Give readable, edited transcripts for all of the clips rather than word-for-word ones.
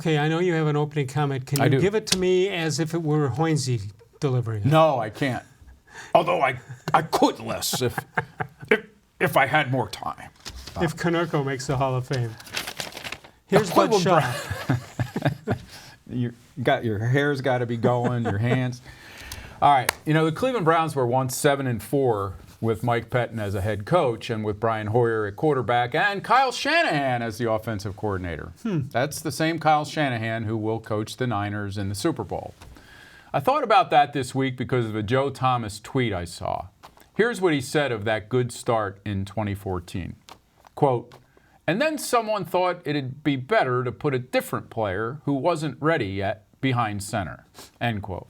Okay, I know you have an opening comment. Can you give it to me as if it were Hoinsey delivering it? No, I can't. Although I could less if I had more time. If Canerco makes the Hall of Fame. Here's Bud Shaw. Your hair's got to be going, your hands. All right, the Cleveland Browns were once 7-4 with Mike Pettine as a head coach and with Brian Hoyer at quarterback and Kyle-Shanahan as the offensive coordinator. That's the same Kyle-Shanahan who will coach the Niners in the Super Bowl. I thought about that this week because of a Joe Thomas tweet I saw. Here's what he said of that good start in 2014. Quote, "And then someone thought it'd be better to put a different player who wasn't ready yet behind center." End quote.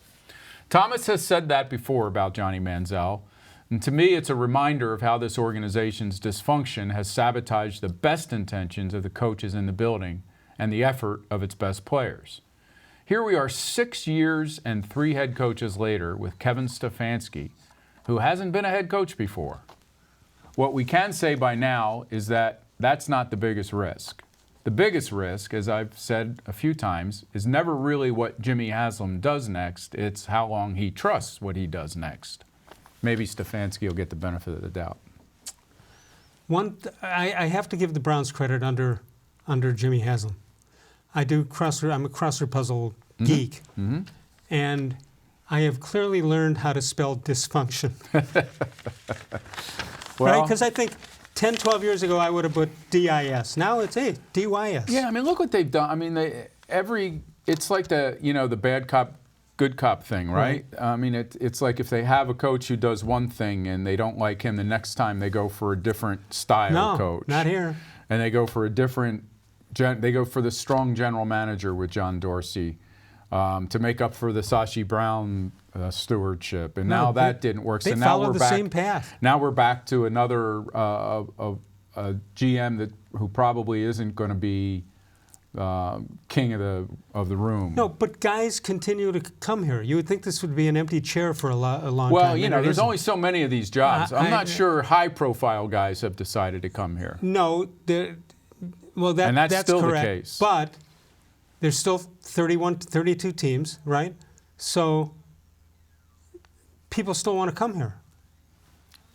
Thomas has said that before about Johnny-Manziel. And to me, it's a reminder of how this organization's dysfunction has sabotaged the best intentions of the coaches in the building and the effort of its best players. Here we are 6 years and 3 head coaches later with Kevin Stefanski, who hasn't been a head coach before. What we can say by now is that that's not the biggest risk. The biggest risk, as I've said a few times, is never really what Jimmy Haslam does next. It's how long he trusts what he does next. Maybe Stefanski will get the benefit of the doubt. I have to give the Browns credit under Jimmy Haslam. I'm a crossword puzzle geek, and I have clearly learned how to spell dysfunction. Well, right? Because I think 10, 12 years ago I would have put D-I-S. Now it's D-Y-S. Yeah, I mean, look what they've done. I mean, it's like the bad cop, good cop thing, right? I mean, it's like if they have a coach who does one thing and they don't like him, the next time they go for a different style coach. No, not here. And they go for the strong general manager with John Dorsey to make up for the Sashi Brown stewardship. And now that didn't work. They so now followed the same path. Now we're back to another GM who probably isn't going to be king of the room. No, but guys continue to come here. You would think this would be an empty chair for a long time. Well, there's only so many of these jobs. I'm not sure high-profile guys have decided to come here. No, that's still correct, the case. But there's still 32 teams, right? So people still want to come here.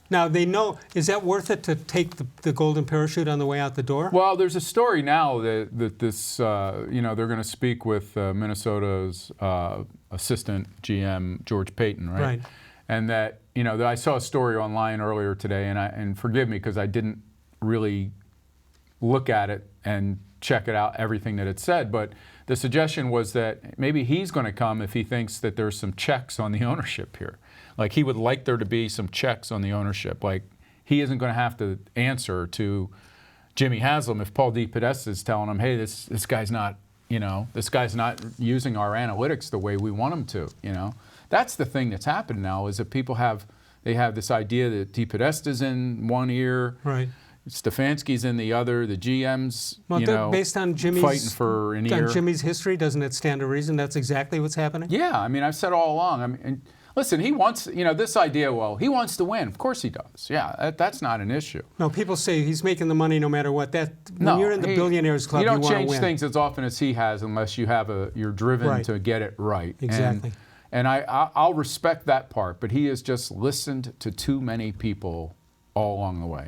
Now, they know, is that worth it to take the golden parachute on the way out the door? Well, there's a story now that this, they're going to speak with Minnesota's assistant GM, George Payton, right? Right. And that, I saw a story online earlier today, and forgive me because I didn't really look at it and check it out, everything that it said, but the suggestion was that maybe he's going to come if he thinks that there's some checks on the ownership here. Like he would like there to be some checks on the ownership. Like he isn't going to have to answer to Jimmy Haslam if Paul DePodesta is telling him, hey, this guy's not, this guy's not using our analytics the way we want him to, That's the thing that's happened now is that people have this idea that DePodesta's in one ear. Right. Stefanski's in the other. The GM's, based on Jimmy's fighting for an ear. On Jimmy's history, doesn't it stand to reason that's exactly what's happening? Yeah, I mean, I've said all along. I mean, listen, he wants, this idea. Well, he wants to win. Of course he does. Yeah, that's not an issue. No, people say he's making the money no matter what. When you're in the billionaires club, you want to win. You don't change things as often as he has unless you're driven to get it right. Exactly. And I'll respect that part, but he has just listened to too many people all along the way.